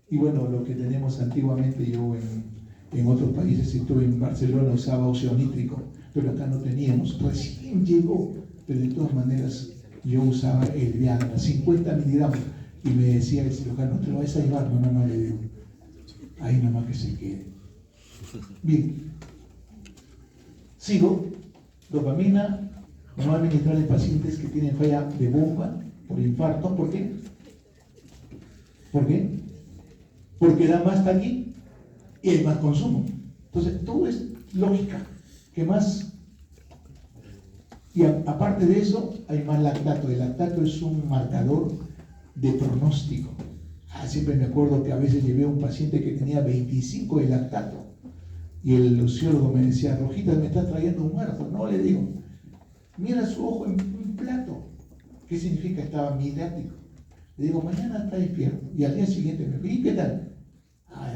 Y bueno, lo que tenemos antiguamente, yo en otros países, estuve en Barcelona, usaba óxido nítrico, pero acá no teníamos, recién llegó, pero de todas maneras yo usaba el Viagra, 50 miligramos, y me decía el cirujano, te lo vas a llevar, no, le digo, ahí nomás que se quede. Bien, sigo, dopamina, no administrar en pacientes que tienen falla de bomba por infarto. ¿Por qué? ¿Por qué? Porque da más aquí y hay más consumo. Entonces, todo es lógica. ¿Qué más? Y aparte de eso, hay más lactato. El lactato es un marcador de pronóstico. Siempre me acuerdo que a veces llevé a un paciente que tenía 25 de lactato y el luciólogo me decía, Rojita, me está trayendo un muerto. No, le digo, mira su ojo en un plato. ¿Qué significa? Estaba midriático. Le digo, mañana está despierto. Y al día siguiente me dijo, ¿y qué tal?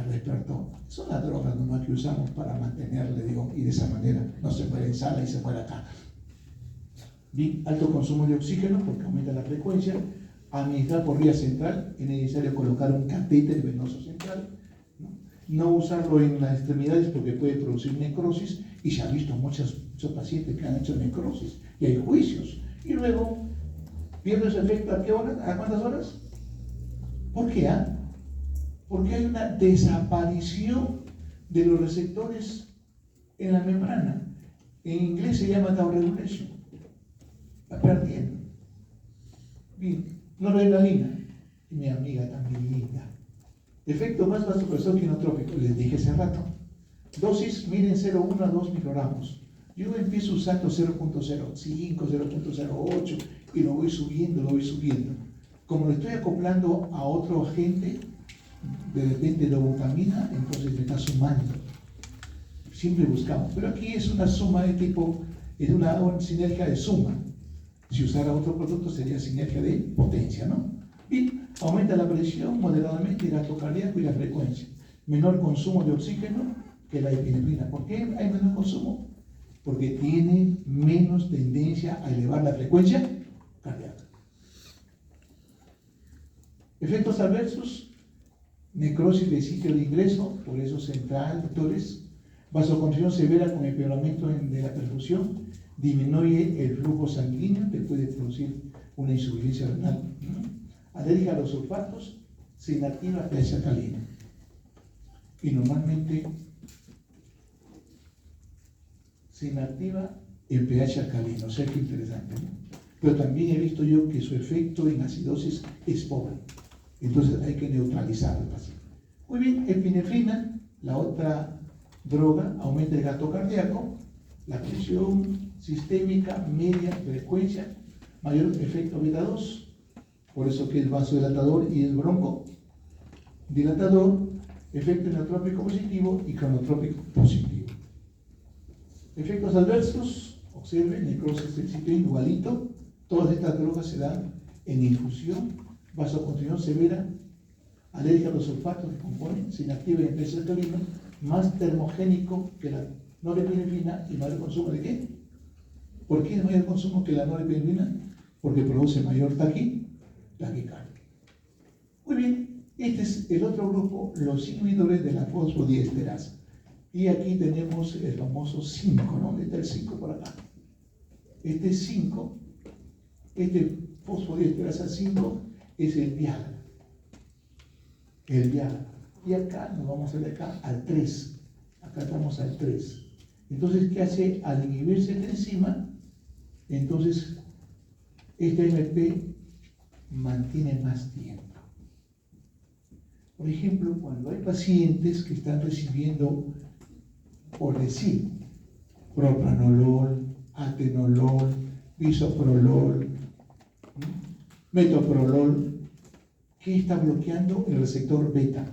Despertó. Son las drogas nomás que usamos para mantener, le digo, y de esa manera no se muere en sala y se muere acá. Bien, alto consumo de oxígeno porque aumenta la frecuencia. Administrar por vía central, es necesario colocar un catéter venoso central. No usarlo en las extremidades porque puede producir necrosis, y se ha visto muchos pacientes que han hecho necrosis y hay juicios. Y luego, ¿pierde su efecto a qué hora? ¿A cuántas horas? ¿Por qué? Porque hay una desaparición de los receptores en la membrana. En inglés se llama downregulation. Va perdiendo. Bien, noradrenalina, mi amiga también linda. Efecto más vasopresor que inotrópico, les dije hace rato. Dosis, miren, 0,1 a 2 microgramos. Yo empiezo usando 0,05, 0,08 y lo voy subiendo. Como lo estoy acoplando a otro agente, de repente la dopamina, entonces me está sumando. Siempre buscamos. Pero aquí es una suma de tipo, es una sinergia de suma. Si usara otro producto sería sinergia de potencia, ¿no? Y aumenta la presión moderadamente, el gasto cardíaco y la frecuencia. Menor consumo de oxígeno que la epinefrina. ¿Por qué hay menor consumo? Porque tiene menos tendencia a elevar la frecuencia cardíaca. Efectos adversos: necrosis del sitio de ingreso, por eso central, doctores. Vasoconstricción severa con empeoramiento de la perfusión, disminuye el flujo sanguíneo, que puede producir una insuficiencia renal. Alérgica a los sulfatos, se inactiva el pH alcalino. Y normalmente se inactiva el pH alcalino, o sea que interesante, ¿no? Pero también he visto yo que su efecto en acidosis es pobre. Entonces hay que neutralizar al paciente. Muy bien, epinefrina, la otra droga, aumenta el gasto cardíaco, la presión sistémica, media frecuencia, mayor efecto beta 2, por eso que es vasodilatador y es broncodilatador, efecto neotrópico positivo y cronotrópico positivo. Efectos adversos, observen, necrosis del sitio igualito, todas estas drogas se dan en infusión, vasoconstricción severa, alérgica a los sulfatos que componen, se inactiva en pH alcalino, más termogénico que la norepinefrina y mayor consumo de ¿qué? ¿Por qué es mayor consumo que la norepinefrina? Porque produce mayor taquicardia. Muy bien, este es el otro grupo, los inhibidores de la fosfodiesterasa. Y aquí tenemos el famoso 5, ¿no? ¿Dónde está el 5 por acá? Este 5, este fosfodiesterasa 5 es el Viagra. El Viagra. Y acá nos vamos a ir acá al 3. Acá estamos al 3. Entonces, ¿qué hace? Al inhibirse la enzima, entonces este MP mantiene más tiempo. Por ejemplo, cuando hay pacientes que están recibiendo, por decir, propranolol, atenolol, bisoprolol, metoprolol, ¿qué está bloqueando? El receptor beta.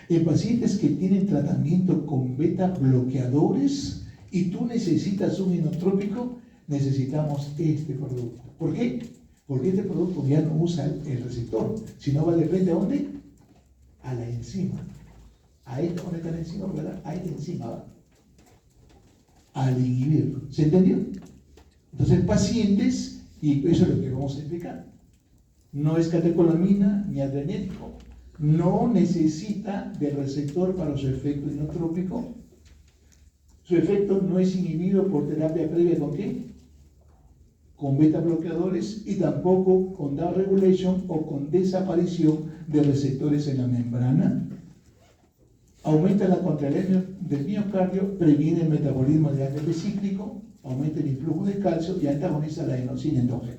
En pacientes que tienen tratamiento con beta bloqueadores y tú necesitas un inotrópico, necesitamos este producto. ¿Por qué? Porque este producto ya no usa el receptor, sino va de frente a dónde? A la enzima. A esta, ¿dónde está la enzima? ¿Verdad? A esta enzima va. Al inhibirlo. ¿Se entendió? Entonces, pacientes, y eso es lo que vamos a explicar. No es catecolamina ni adrenético. No necesita del receptor para su efecto inotrópico. Su efecto no es inhibido por terapia previa ¿con qué? Con beta bloqueadores y tampoco con down regulation o con desaparición de receptores en la membrana. Aumenta la contracción del miocardio, previene el metabolismo de ATP cíclico, aumenta el influjo de calcio y antagoniza la adenosina endógena.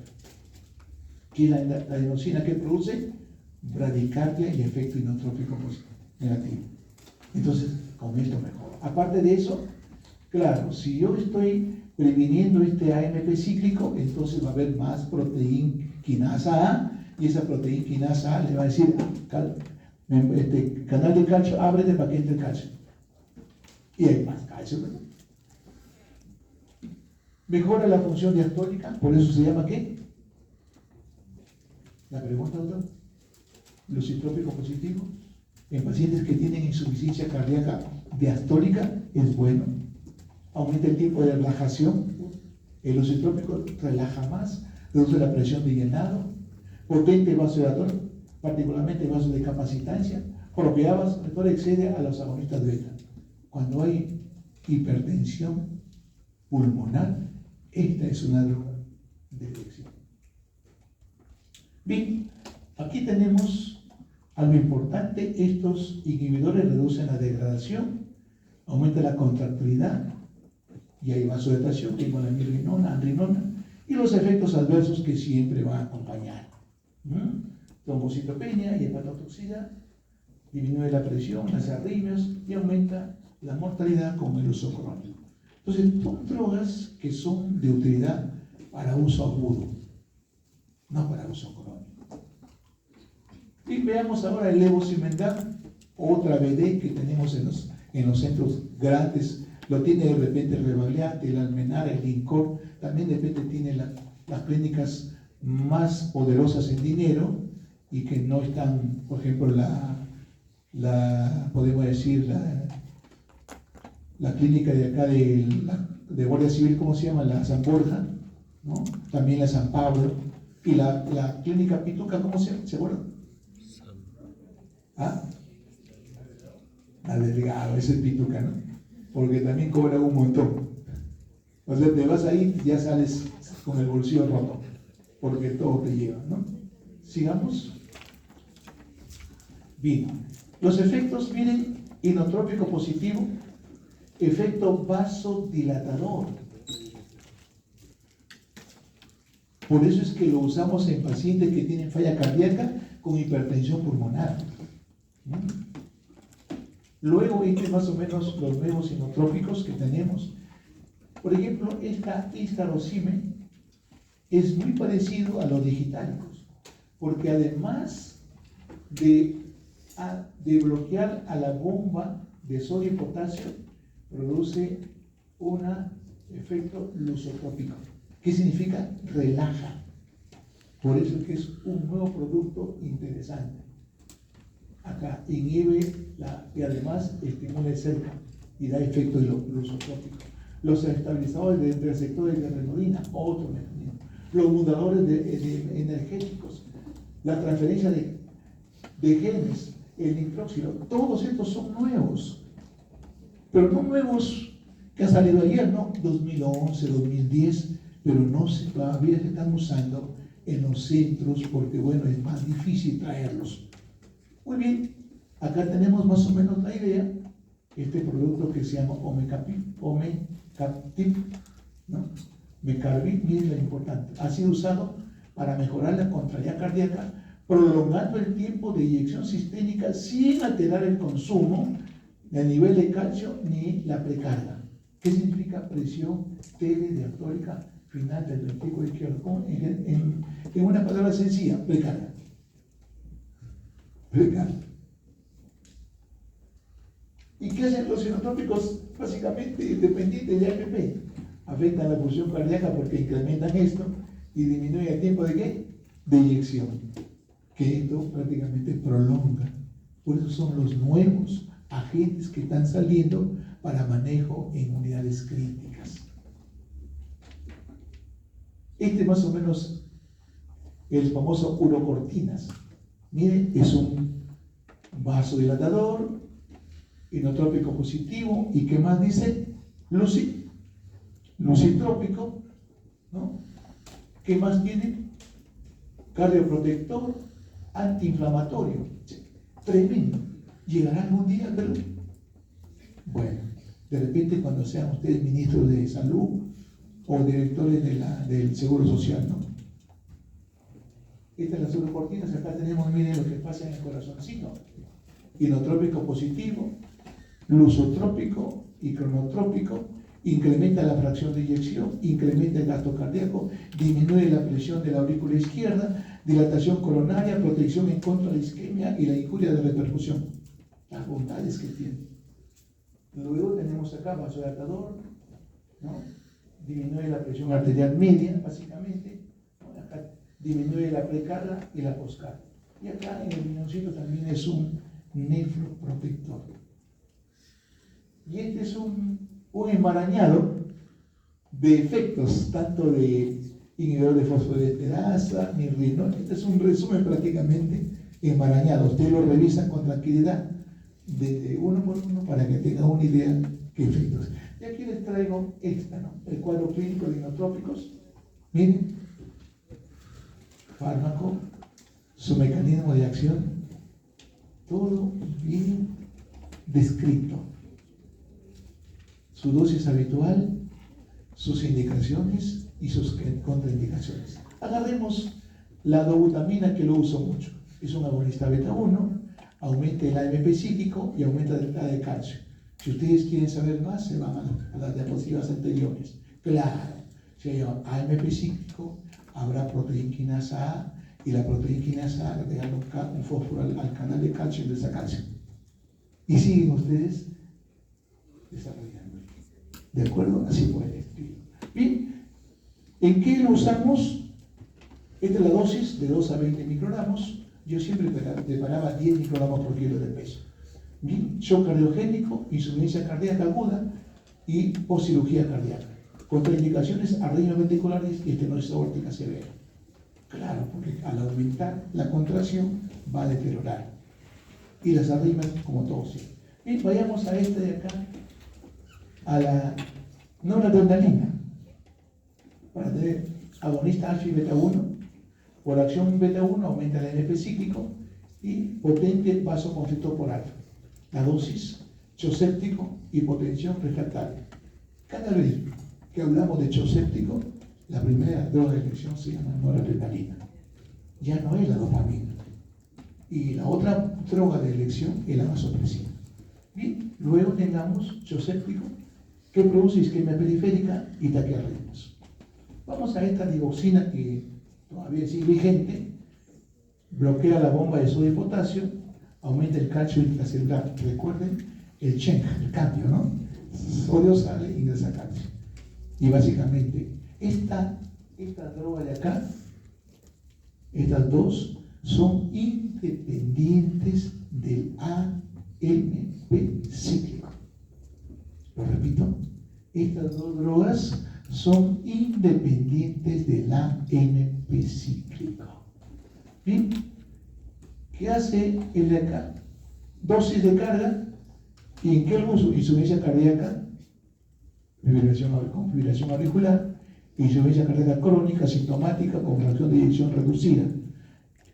¿Qué es la adenosina que produce? Bradicardia y efecto inotrópico negativo. Entonces, con esto mejor. Aparte de eso, claro, si yo estoy previniendo este AMP cíclico, entonces va a haber más proteína quinasa A, y esa proteína quinasa A le va a decir, canal de calcio, ábrete para que entre el calcio. Y hay más calcio, ¿verdad? Mejora la función diastólica, por eso se llama ¿qué? La pregunta, doctor. Lucitrópico positivo en pacientes que tienen insuficiencia cardíaca diastólica es bueno. Aumenta el tiempo de relajación. El lucitrópico relaja más, reduce la presión de llenado, potente vasodilatador, particularmente vasos de capacitancia, propiedad vasodilatadora excede a los agonistas beta. Cuando hay hipertensión pulmonar, esta es una droga de elección. Bien, aquí tenemos algo importante. Estos inhibidores reducen la degradación, aumenta la contractilidad y hay vasodilatación, como la mirrinona, andrinona, y los efectos adversos que siempre van a acompañar. Trombocitopenia y hepatotoxicidad, disminuye la presión, las arritmias y aumenta la mortalidad con el uso crónico. Entonces, son drogas que son de utilidad para uso agudo, no para uso crónico. Y veamos ahora el levosimendan, otra BD que tenemos en los centros grandes. Lo tiene de repente el Rebagliati, el Almenara, el Incor, también de repente tiene las clínicas más poderosas en dinero y que no están, por ejemplo, podemos decir, la clínica de acá de Guardia Civil, ¿cómo se llama? La San Borja, ¿no? También la San Pablo, y la clínica Pituca, ¿cómo se llama? ¿Se acuerdan? ¿Ah? La Delgado, ese es Pituca, ¿no? Porque también cobra un montón. O sea, te vas ahí y ya sales con el bolsillo roto, porque todo te lleva, ¿no? Sigamos. Bien, los efectos, miren, inotrópico positivo, efecto vasodilatador. Por eso es que lo usamos en pacientes que tienen falla cardíaca con hipertensión pulmonar. Luego, más o menos los nuevos inotrópicos que tenemos. Por ejemplo, esta iscarosime es muy parecido a los digitalicos, porque además de bloquear a la bomba de sodio y potasio, produce un efecto lusotrópico. ¿Qué significa? Relaja. Por eso es que es un nuevo producto interesante. Acá inhibe y además estimula el cerca y da efecto lusotrópico. Los estabilizadores de receptores de renodina, otro mecanismo. Los moduladores energéticos, la transferencia de genes, el nitróxilo, todos estos son nuevos. Pero no nuevos que han salido ayer, no, 2011, 2010, pero no todavía se están usando en los centros porque, bueno, es más difícil traerlos. Muy bien, acá tenemos más o menos la idea, este producto que se llama Omecaptip, ¿no? Mecarbit, miren lo importante, ha sido usado para mejorar la contractilidad cardíaca, prolongando el tiempo de inyección sistémica sin alterar el consumo, ni el nivel de calcio, ni la precarga. ¿Qué significa presión telediastólica final del ventrículo izquierdo? En una palabra sencilla, precarga. Precarga. ¿Y qué hacen los inotrópicos? Básicamente, dependientes de AMP. Afectan la función cardíaca porque incrementan esto y disminuyen el tiempo de ¿qué? de inyección, que esto prácticamente prolonga. Por eso son los nuevos agentes que están saliendo para manejo en unidades críticas. Este más o menos, el famoso urocortinas. Miren, es un vasodilatador, inotrópico positivo, y ¿qué más dice? Lucitrópico, ¿no? ¿Qué más tiene? Cardioprotector, antiinflamatorio. Tremendo. ¿Llegará algún día al Perú? Bueno, de repente cuando sean ustedes ministros de salud o directores del Seguro Social, ¿no? Estas son las urocortinas. Acá tenemos, miren lo que pasa en el corazoncito. Inotrópico positivo, lusotrópico y cronotrópico. Incrementa la fracción de eyección, incrementa el gasto cardíaco, disminuye la presión de la aurícula izquierda, dilatación coronaria, protección en contra de la isquemia y la injuria de repercusión. Las bondades que tiene. Luego tenemos acá vasodilatador, ¿no? Disminuye la presión arterial media, básicamente, ¿no? Acá disminuye la precarga y la poscarga. Y acá en el riñoncito también es un nefroprotector. Y este es un enmarañado de efectos, tanto de inhibidor de fosfodiesterasa, mirrinol. Este es un resumen prácticamente enmarañado. Ustedes lo revisan con tranquilidad, desde uno por uno, para que tengan una idea de qué efectos. Y aquí les traigo esta, ¿no? El cuadro clínico de inotrópicos. Miren, fármaco, su mecanismo de acción, todo bien descrito. Su dosis habitual, sus indicaciones y sus contraindicaciones. Agarremos la dobutamina, que lo uso mucho. Es un agonista beta 1, aumenta el AMP psíquico y aumenta la entrada de calcio. Si ustedes quieren saber más, se van a las diapositivas anteriores. Claro, si hay AMP psíquico, habrá proteínquinasa A, y la proteínquinasa A le deja un fósforo al canal de calcio y le saca calcio. Y siguen ustedes desarrollando. ¿De acuerdo? Así por el estilo. Bien, ¿en qué lo usamos? Esta es la dosis de 2 a 20 microgramos. Yo siempre preparaba 10 microgramos por kilo de peso. Bien, shock cardiogénico, insuficiencia cardíaca aguda y postcirugía cardíaca. Contraindicaciones, arritmias ventriculares y estenosis aórtica severa. Claro, porque al aumentar la contracción va a deteriorar. Y las arritmias, como todos. Bien, vayamos a esta de acá, a la noradrenalina, para tener agonista alfa y beta 1. Por acción beta 1 aumenta el AMP psíquico y potente vasoconstrictor por alfa. La dosis, choséptico, hipotensión refractaria. Cada vez que hablamos de choséptico, la primera droga de elección se llama noradrenalina. Ya no es la dopamina. Y la otra droga de elección es la vasopresina. Bien, luego tengamos choséptico, que produce isquemia periférica y taquiarritmias. Vamos a esta digoxina, que todavía sigue vigente, bloquea la bomba de sodio y potasio, aumenta el calcio intracelular. Recuerden el change, el cambio, ¿no? Sodio sale, ingresa calcio. Y básicamente, esta droga de acá, estas dos, son independientes del AMP cíclico. Lo repito, estas dos drogas son independientes del AMP cíclico. ¿Bien? ¿Qué hace el de acá? Dosis de carga. ¿Y en qué lo uso? Insuficiencia cardíaca, fibrilación auricular, insuficiencia cardíaca crónica, sintomática, con fracción de eyección reducida.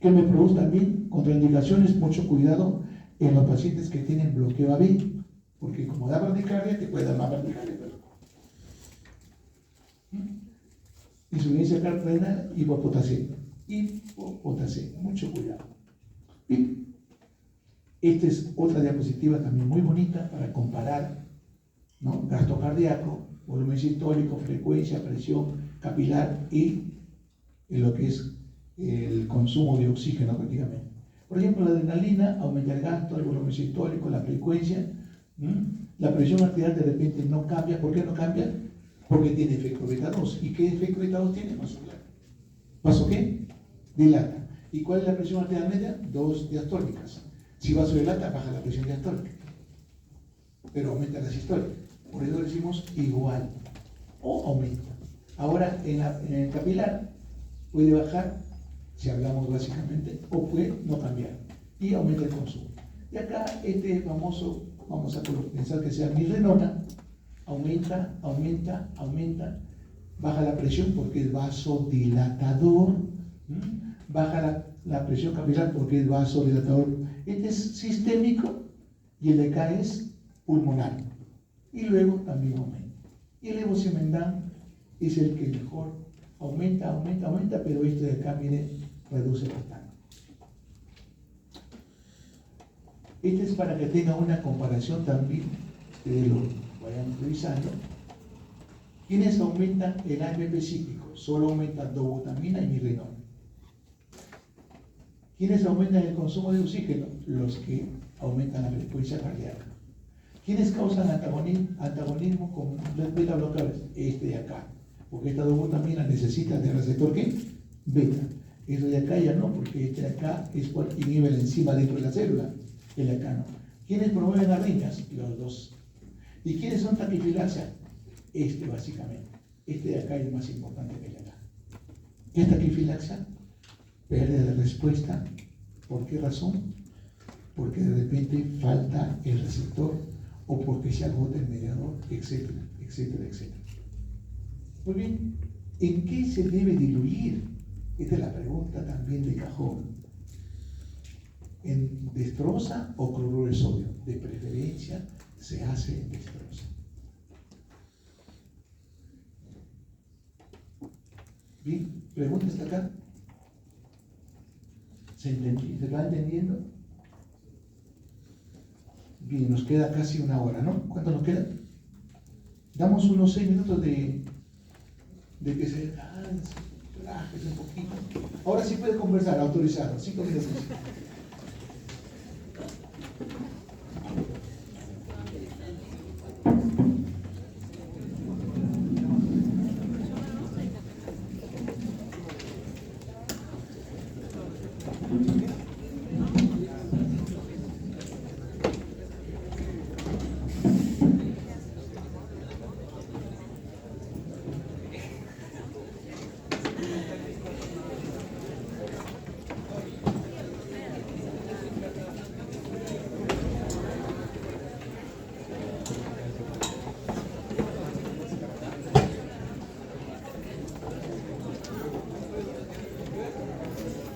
¿Qué me produce también? Contraindicaciones, mucho cuidado en los pacientes que tienen bloqueo AB, porque como da bradicardia, te puede dar más bradicardia. Insuficiencia renal, hipopotasemia. Hipopotasemia, mucho cuidado. Bien. Esta es otra diapositiva también muy bonita para comparar, ¿no? Gasto cardíaco, volumen sistólico, frecuencia, presión capilar y lo que es el consumo de oxígeno prácticamente. Por ejemplo, la adrenalina aumenta el gasto, el volumen sistólico, la frecuencia. La presión arterial de repente no cambia. ¿Por qué no cambia? Porque tiene efecto beta 2. ¿Y qué efecto beta 2 tiene? ¿Vaso qué? dilata. ¿Y cuál es la presión arterial media? 2 diastólicas. Si vaso dilata, baja la presión diastólica, pero aumenta la sistólica. Por eso decimos igual o aumenta. Ahora, en el capilar puede bajar, si hablamos básicamente, o puede no cambiar y aumenta el consumo. Y acá este famoso, vamos a pensar que sea mirrenona, aumenta, baja la presión porque es vasodilatador, baja la presión capilar porque es vasodilatador. Este es sistémico y el de acá es pulmonar. Y luego también aumenta. Y el levosimendan es el que mejor aumenta, pero este de acá, miren, reduce bastante. Este es para que tengan una comparación también, ustedes lo vayan revisando. ¿Quiénes aumentan el AMP cíclico? Solo aumentan dobutamina y mirrenona. ¿Quiénes aumentan el consumo de oxígeno? Los que aumentan la frecuencia cardíaca. ¿Quiénes causan antagonismo con los beta bloqueadores? Este de acá, porque esta dobutamina necesita del receptor ¿qué? Beta. Eso de acá ya no, porque este de acá es cual inhibe la enzima dentro de la célula, el de acá no. ¿Quiénes promueven arritmias? Los dos. ¿Y quiénes son taquifilaxia? Este básicamente. Este de acá es más importante que el de acá. ¿Qué es taquifilaxia? Pérdida de respuesta. ¿Por qué razón? Porque de repente falta el receptor o porque se agota el mediador, etcétera, etcétera, etcétera. Muy bien, ¿en qué se debe diluir? Esta es la pregunta también de cajón. ¿En destroza o cloruro de sodio? De preferencia se hace en destroza. Bien, pregunta hasta acá. ¿Se va entendiendo? Bien, nos queda casi una hora, ¿no? ¿Cuánto nos queda? Damos unos 6 minutos de que se relaje un poquito. Ahora sí puede conversar, autorizado. 5 minutos.